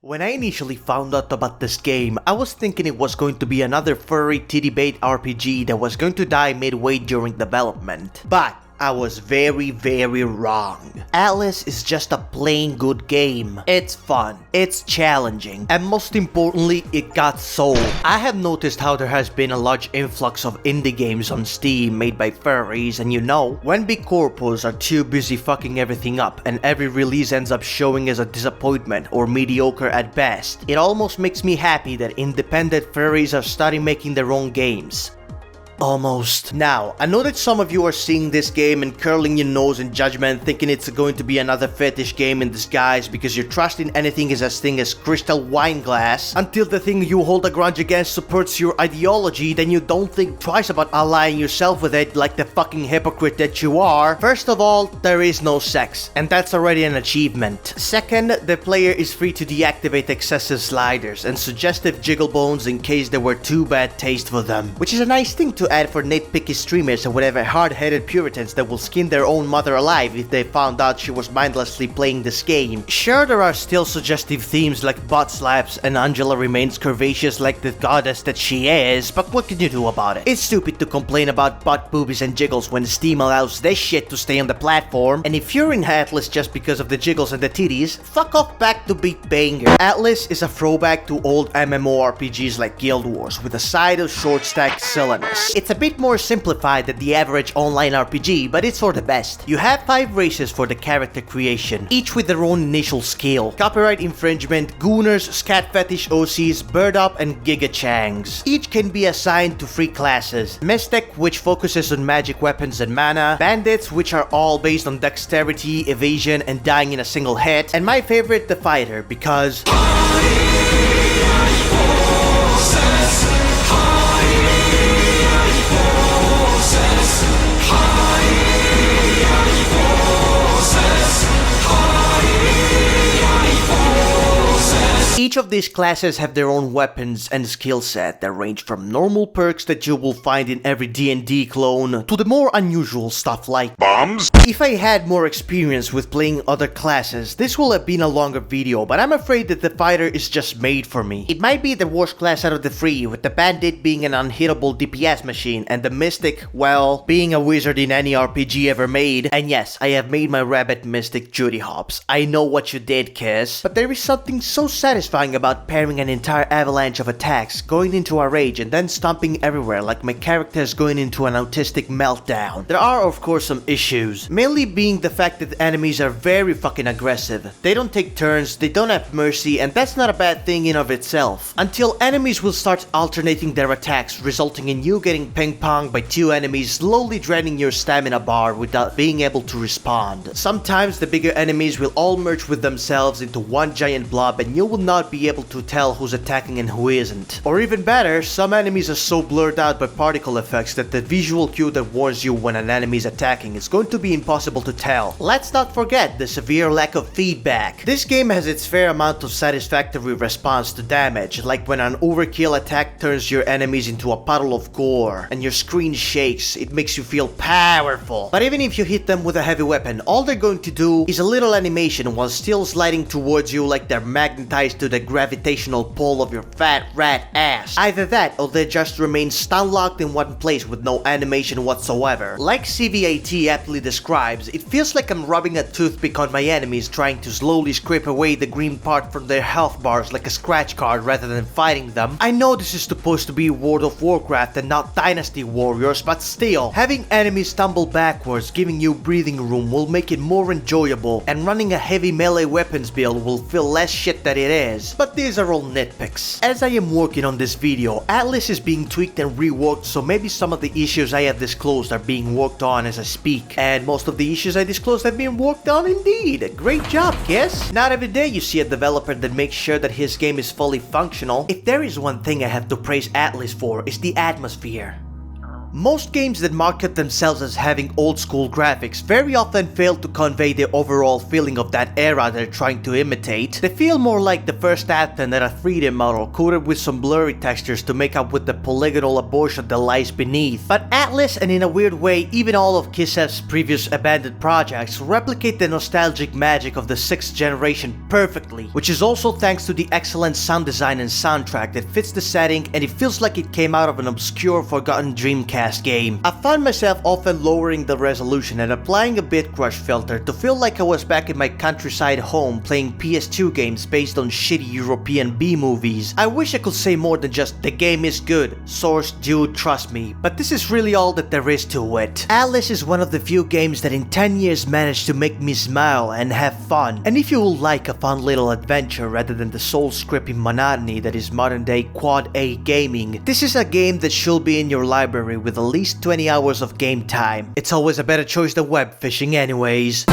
When I initially found out about this game, I was thinking it was going to be another furry titty-bait RPG that was going to die midway during development. But I was very wrong. ATLYSS is just a plain good game. It's fun, it's challenging, and most importantly, it got sold. I have noticed how there has been a large influx of indie games on Steam made by furries, and you know, when big corpos are too busy fucking everything up and every release ends up showing as a disappointment or mediocre at best, it almost makes me happy that independent furries are starting making their own games. Almost. Now, I know that some of you are seeing this game and curling your nose in judgment, thinking it's going to be another fetish game in disguise because your trust in anything is as thing as crystal wine glass. Until the thing you hold a grudge against supports your ideology, then you don't think twice about allying yourself with it like the fucking hypocrite that you are. First of all, there is no sex, and that's already an achievement. Second, the player is free to deactivate excessive sliders and suggestive jiggle bones in case there were too bad taste for them, which is a nice thing to add for nitpicky streamers and whatever hard-headed puritans that will skin their own mother alive if they found out she was mindlessly playing this game. Sure, there are still suggestive themes like butt slaps and Angela remains curvaceous like the goddess that she is, but what can you do about it? It's stupid to complain about butt boobies and jiggles when Steam allows this shit to stay on the platform, and if you're in ATLYSS just because of the jiggles and the titties, fuck off back to Beat Banger. ATLYSS is a throwback to old MMORPGs like Guild Wars with a side of short-stacked silliness. It's a bit more simplified than the average online RPG, but it's for the best. You have 5 races for the character creation, each with their own initial skill: copyright infringement, gooners, scat fetish OCs, bird up, and gigachangs. Each can be assigned to 3 classes: Mystic, which focuses on magic weapons and mana; Bandits, which are all based on dexterity, evasion, and dying in a single hit; and my favorite, the Fighter, because each of these classes have their own weapons and skill set that range from normal perks that you will find in every D&D clone to the more unusual stuff like bombs. If I had more experience with playing other classes, this will have been a longer video, but I'm afraid that the Fighter is just made for me. It might be the worst class out of the 3, with the Bandit being an unhittable DPS machine and the Mystic, well, being a wizard in any RPG ever made. And yes, I have made my rabbit Mystic Judy Hops. I know what you did, Kiss. But there is something so satisfying about pairing an entire avalanche of attacks, going into a rage, and then stomping everywhere like my character is going into an autistic meltdown. There are of course some issues, mainly being the fact that enemies are very fucking aggressive. They don't take turns, they don't have mercy, and that's not a bad thing in of itself. Until enemies will start alternating their attacks, resulting in you getting ping-ponged by 2 enemies, slowly draining your stamina bar without being able to respond. Sometimes the bigger enemies will all merge with themselves into one giant blob and you will not be able to tell who's attacking and who isn't. Or even better, some enemies are so blurred out by particle effects that the visual cue that warns you when an enemy is attacking is going to be impossible to tell. Let's not forget the severe lack of feedback. This game has its fair amount of satisfactory response to damage, like when an overkill attack turns your enemies into a puddle of gore and your screen shakes. It makes you feel powerful. But even if you hit them with a heavy weapon, all they're going to do is a little animation while still sliding towards you like they're magnetized to the gravitational pull of your fat rat ass. Either that or they just remain stun-locked in one place with no animation whatsoever. Like CVAT aptly describes, it feels like I'm rubbing a toothpick on my enemies trying to slowly scrape away the green part from their health bars like a scratch card rather than fighting them. I know this is supposed to be World of Warcraft and not Dynasty Warriors, but still, having enemies stumble backwards giving you breathing room will make it more enjoyable, and running a heavy melee weapons build will feel less shit than it is. But these are all nitpicks. As I am working on this video, ATLYSS is being tweaked and reworked, so maybe some of the issues I have disclosed are being worked on as I speak. And most of the issues I disclosed have been worked on indeed. Great job, Kiss! Not every day you see a developer that makes sure that his game is fully functional. If there is one thing I have to praise ATLYSS for, it's the atmosphere. Most games that market themselves as having old school graphics very often fail to convey the overall feeling of that era they're trying to imitate. They feel more like the first attempt at a 3D model coated with some blurry textures to make up with the polygonal abortion that lies beneath. But ATLYSS, and in a weird way even all of KISS's previous abandoned projects, replicate the nostalgic magic of the 6th generation perfectly, which is also thanks to the excellent sound design and soundtrack that fits the setting, and it feels like it came out of an obscure forgotten Dreamcast game. I found myself often lowering the resolution and applying a bit crush filter to feel like I was back in my countryside home playing PS2 games based on shitty European B-movies. I wish I could say more than just the game is good, source dude trust me, but this is really all that there is to it. ATLYSS is one of the few games that in 10 years managed to make me smile and have fun, and if you would like a fun little adventure rather than the soul-scraping monotony that is modern day quad A gaming, this is a game that should be in your library with at least 20 hours of game time. It's always a better choice than web fishing anyways.